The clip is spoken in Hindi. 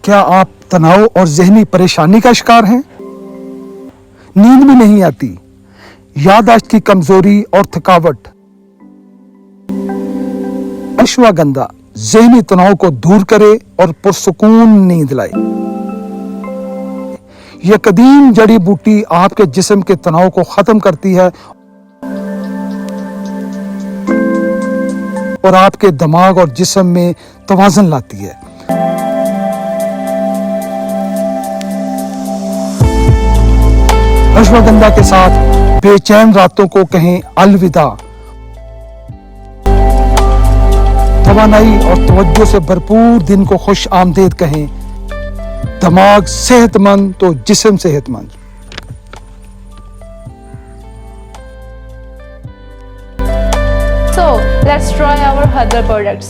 क्या आप तनाव और जहनी परेशानी का शिकार हैं? नींद भी नहीं आती, याददाश्त की कमजोरी और थकावट? अश्वगंधा जहनी तनाव को दूर करे और पुरसुकून नींद लाए। यह कदीम जड़ी बूटी आपके जिस्म के तनाव को खत्म करती है और आपके दिमाग और जिस्म में तवाज़ुन लाती है। अश्वगंधा के साथ बेचैन रातों को कहें अलविदा। तवानाई और तवज्जो से भरपूर दिन को खुश आमदेद कहें। दिमाग सेहतमंद तो जिस्म सेहतमंद। So let's try our other products.